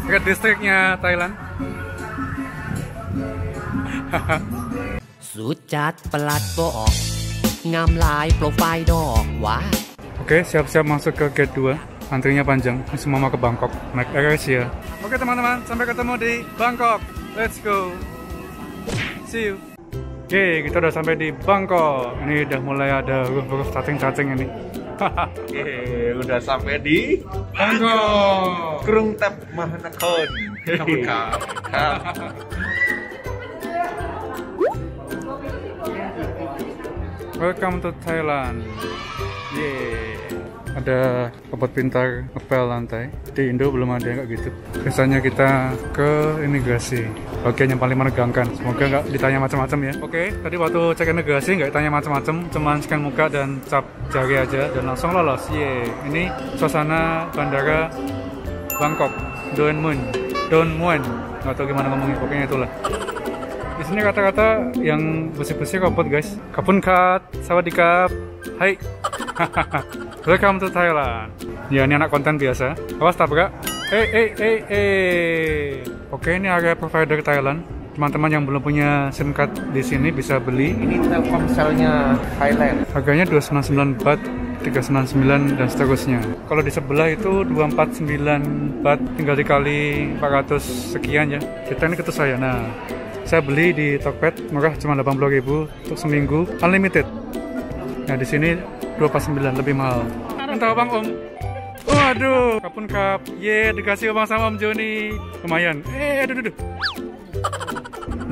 dekat distriknya Thailand. สุดจัดประหลัดบอกงามลายโปรไฟล์ดอกวะ Oke, siap-siap masuk ke gate 2. Antrinya panjang, semua mau ke Bangkok naik AirAsia. Oke teman-teman, sampai ketemu di Bangkok. Let's go. See you. Oke, kita udah sampai di Bangkok. Ini udah mulai ada huruf-huruf cacing-cacing ini. Oke, udah sampai di Bangkok. Krung Thep Mahanakhon. Welcome to Thailand. Yeay. Ada robot pintar ngepel lantai. Di Indo belum ada yang kayak gitu. Biasanya kita ke imigrasi. Bagian yang paling menegangkan. Semoga nggak ditanya macam-macam ya. Oke, tadi waktu cek imigrasi nggak ditanya macam-macam, cuman scan muka dan cap jari aja dan langsung lolos. Yeay. Ini suasana bandara Bangkok. Don Mueang. Nggak tahu gimana ngomongnya. Pokoknya itulah. Di sini kata-kata yang bersih-bersih robot guys. Kapun kat, sawadikap, hai. Welcome to Thailand. Ya ini anak konten biasa. Awas tabrak. Oke, ini area provider Thailand. Teman-teman yang belum punya SIM card di sini bisa beli. Ini Telkomselnya Thailand. Harganya 299 baht, 399 dan seterusnya. Kalau di sebelah itu 249 baht, tinggal dikali 400 sekian ya. Kita ini ketus saya. Nah, saya beli di Tokped murah, cuma 80.000 untuk seminggu unlimited. Nah di sini 249 lebih mahal. Entah bang om. Waduh, kapun kap. Dikasih uang sama Om Joni. Lumayan. Aduh.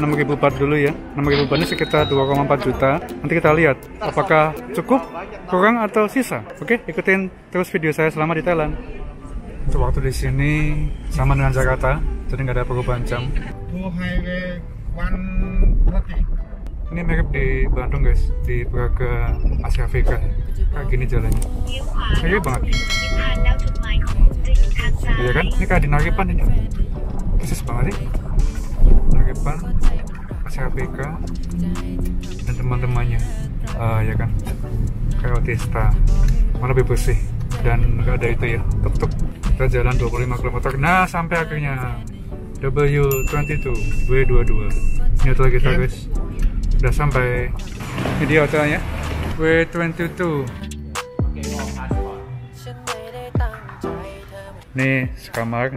6.000 baht dulu ya. 6.000 baht ini sekitar 2,4 juta. Nanti kita lihat apakah cukup, kurang atau sisa. Oke, ikutin terus video saya selama di Thailand. Untuk waktu di sini sama dengan Jakarta, jadi nggak ada perubahan jam. Ini mirip di Bandung guys, di Braga Asia Afrika. Kayak gini jalannya. Mirip banget. Ya kan? Ini kayak di Naripan ini. Persis banget sih. Naripan, Asia Afrika, dan teman-temannya. Ya kan? Kayak Otista. Malah lebih bersih. Dan nggak ada itu ya, tuk-tuk. Kita jalan 25 km. Nah, sampai akhirnya W22, W22. Ini hotel kita guys. Udah sampai. Ini dia hotelnya. W22. Ini sekamar.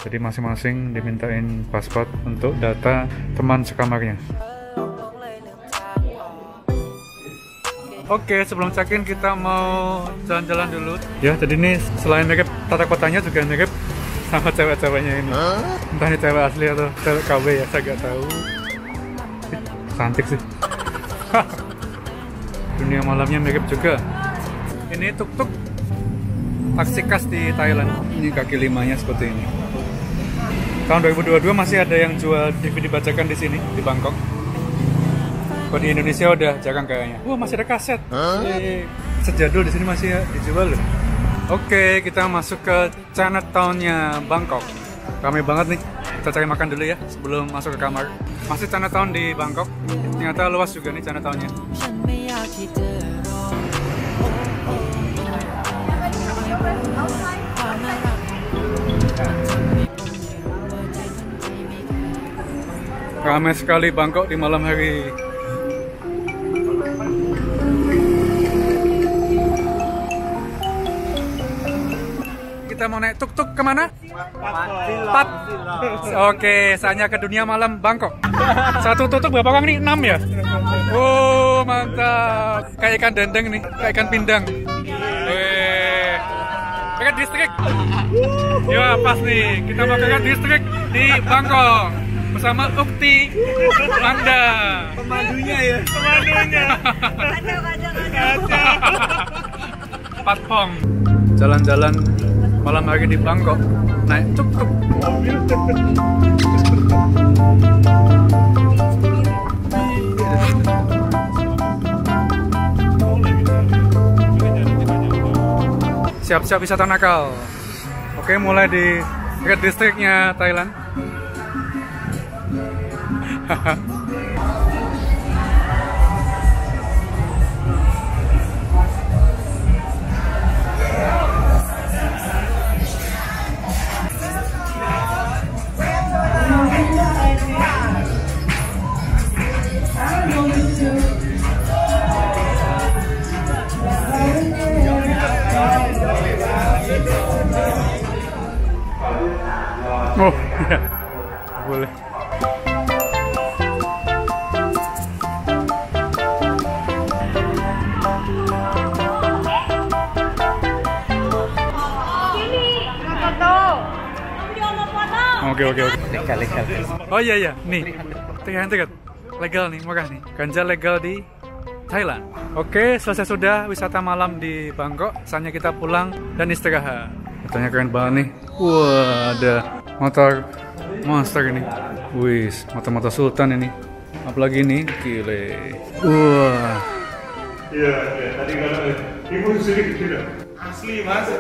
Jadi masing-masing dimintain paspor untuk data teman sekamarnya. Oke, sebelum check-in kita mau jalan-jalan dulu. Ya, jadi ini selain mirip tata kotanya juga mirip sama cewek-ceweknya ini. Entah ini cewek asli atau cewek KW ya, saya nggak tahu. Cantik sih. Dunia malamnya mirip juga. Ini tuk-tuk taksi khas di Thailand. Ini kaki limanya seperti ini. Tahun 2022 masih ada yang jual DVD bajakan di sini di Bangkok. Kalau di Indonesia udah jarang kayaknya. Wah, masih ada kaset. Kaset jadul di sini masih dijual loh. Oke, kita masuk ke Chinatown-nya Bangkok. Ramai banget nih. Kita cari makan dulu ya sebelum masuk ke kamar. Masih Chinatown di Bangkok. Ternyata luas juga nih Chinatown-nya. Ramai sekali Bangkok di malam hari. Kita mau naik tuk-tuk kemana? Pat. Oke, saatnya ke dunia malam Bangkok. Satu tuk-tuk berapa orang nih? 6 ya? Oh, mantap. Kayak ikan dendeng nih, kayak ikan pindang. Dekat distrik. Ya, pas nih. Kita mau ke distrik di Bangkok bersama Ukti Langda. Pemandunya ya. Patpong. Jalan-jalan malam hari di Bangkok, naik tuk-tuk. Siap-siap wisata nakal. Oke, mulai di dekat distriknya Thailand. Oh, iya. Boleh. Oke. Legal. Oh iya, nih. Tiket legal nih, murah nih. Ganja legal di Thailand. Oke, selesai sudah wisata malam di Bangkok. Saatnya kita pulang dan istirahat. Motornya keren banget nih. Wah, ada motor monster ini. Wis, motor-motor sultan ini. Apalagi ini, gile. Wah. Iya, tadi kalau ibu sering gitu. Asli mas.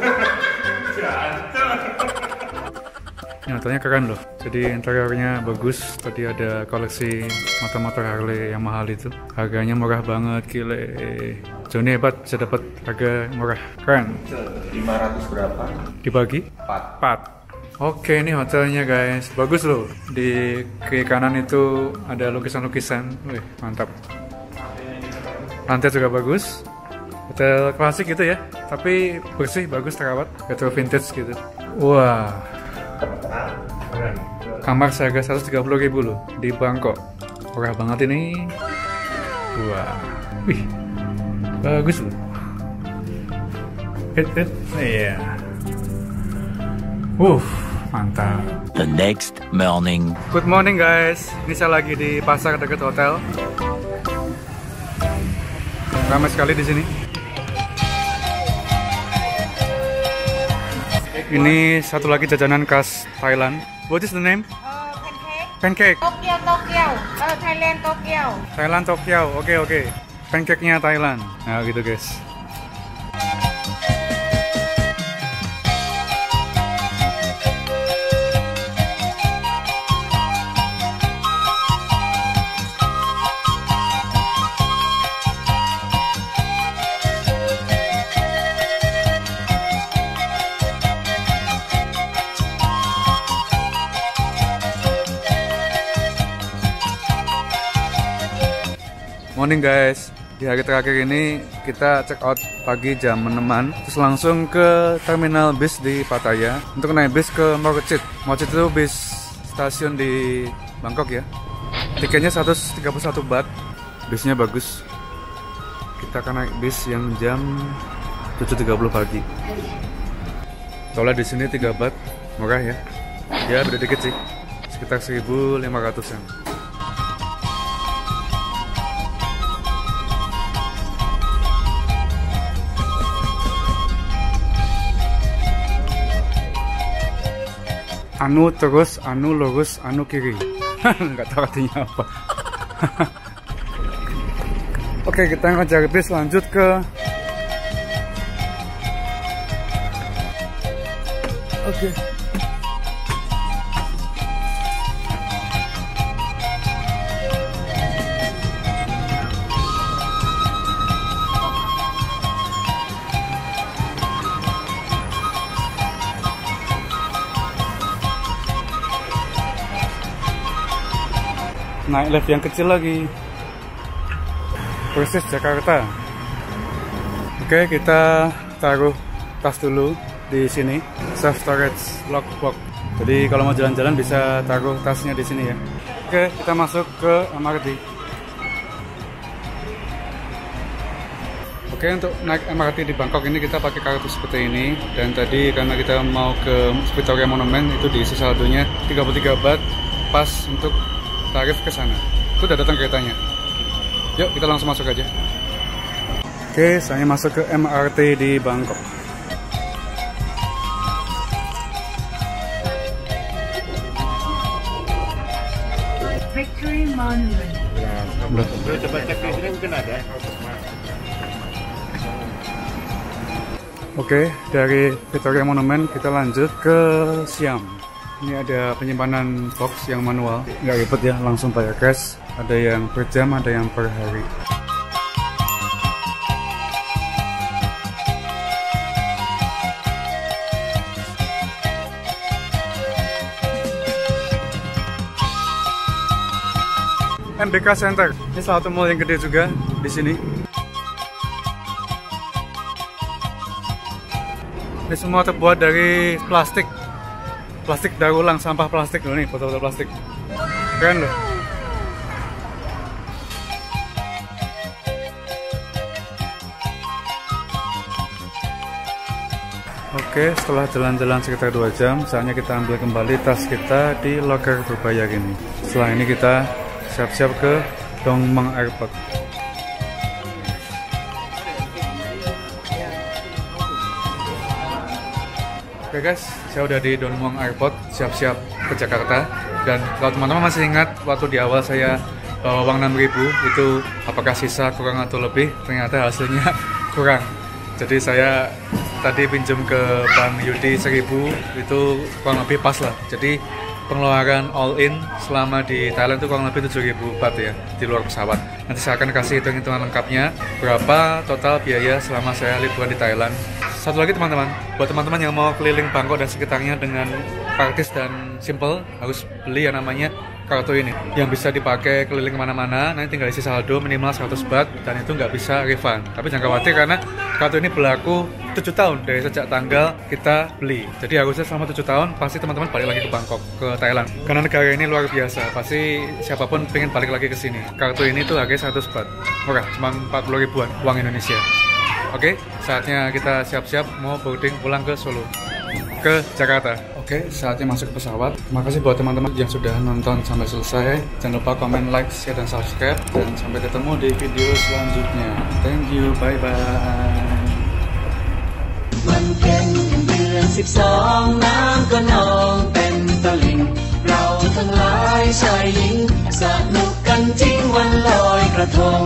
Ini motornya keren loh. Jadi interiornya bagus. Tadi ada koleksi motor-motor Harley yang mahal itu. Harganya murah banget, gile. Joni hebat bisa dapat harga murah. Keren. 500 berapa? Dibagi? 4. Oke, ini hotelnya guys. Bagus loh. Di kiri kanan itu ada lukisan-lukisan. Wih, mantap. Lantai juga bagus. Hotel klasik gitu ya. Tapi bersih, bagus, terawat. Retro vintage gitu. Wah. Kamar seharga 130.000 loh di Bangkok. Murah banget ini. Wah. Wih. Bagus loh. Iya. Mantap. The next morning. Good morning guys. Ini saya lagi di pasar dekat hotel. Ramai sekali di sini. Ini satu lagi jajanan khas Thailand. What is the name? Pancake. Pancake. Tokyo. Thailand Tokyo. Thailand Tokyo. Oke. Pancake-nya Thailand. Nah gitu guys. Morning guys, di hari terakhir ini kita check out pagi jam 6-an, terus langsung ke terminal bis di Pattaya untuk naik bis ke Mochit. Mochit itu bis stasiun di Bangkok ya. Tiketnya 131 baht, bisnya bagus. Kita akan naik bis yang jam 7.30 pagi. Soalnya di sini 3 baht, murah ya. Ya beda dikit sih, sekitar 1.500-an. Anu terus, anu lurus, anu kiri. Nggak tahu artinya apa. Oke, kita ngejar bis lanjut ke. Oke. Naik lift yang kecil lagi. Persis Jakarta. Oke, kita taruh tas dulu di sini. Self storage lockbox. Jadi kalau mau jalan-jalan bisa taruh tasnya di sini ya. Oke, kita masuk ke MRT. Oke, untuk naik MRT di Bangkok ini kita pakai kartu seperti ini. Dan tadi karena kita mau ke Victoria Monument itu diisi saldonya 33 baht pas untuk tarif ke sana. Itu udah datang keretanya. Yuk kita langsung masuk aja. Oke, saya masuk ke MRT di Bangkok. Victory Monument. Coba cek di sini mungkin ada. Oke, dari Victoria Monument kita lanjut ke Siam. Ini ada penyimpanan box yang manual, nggak ribet ya, langsung bayar cash. Ada yang per jam, ada yang per hari. MBK Center, ini salah satu mall yang gede juga di sini. Ini semua terbuat dari plastik. plastik daur ulang, sampah plastik loh nih, botol-botol plastik. Keren loh. Oke, setelah jalan-jalan sekitar 2 jam, saatnya kita ambil kembali tas kita di loker berbayar ini. Setelah ini kita siap-siap ke Dongmang Airport. Oke guys, saya udah di Dongmang Airport, siap-siap ke Jakarta. Dan kalau teman-teman masih ingat waktu di awal saya bawa uang 6.000, itu apakah sisa, kurang atau lebih? Ternyata hasilnya kurang. Jadi saya tadi pinjam ke Bang Yudi 1.000, itu kurang lebih pas lah. Jadi pengeluaran all in selama di Thailand itu kurang lebih 7.000 baht ya, di luar pesawat. Nanti saya akan kasih hitung-hitungan lengkapnya berapa total biaya selama saya liburan di Thailand. Satu lagi teman-teman, buat teman-teman yang mau keliling Bangkok dan sekitarnya dengan praktis dan simple, harus beli yang namanya kartu ini yang bisa dipakai keliling kemana-mana. Nanti tinggal isi saldo minimal 100 baht dan itu nggak bisa refund. Tapi jangan khawatir karena kartu ini berlaku 7 tahun dari sejak tanggal kita beli. Jadi harusnya selama 7 tahun pasti teman-teman balik lagi ke Bangkok, ke Thailand. Karena negara ini luar biasa, pasti siapapun pengen balik lagi ke sini. Kartu ini tuh harganya 100 baht, murah, cuma 40 ribuan uang Indonesia. Oke, saatnya kita siap-siap mau boarding pulang ke Solo, ke Jakarta. Oke, saatnya masuk ke pesawat. Terima kasih buat teman-teman yang sudah nonton sampai selesai. Jangan lupa komen, like, share, dan subscribe. Dan sampai ketemu di video selanjutnya. Thank you, bye-bye. มันเพ็ญเดือน12น้ำก็นองเต็มตลิ่งเราทั้งหลายชายหญิงสนุกกันจริงวันลอยกระทง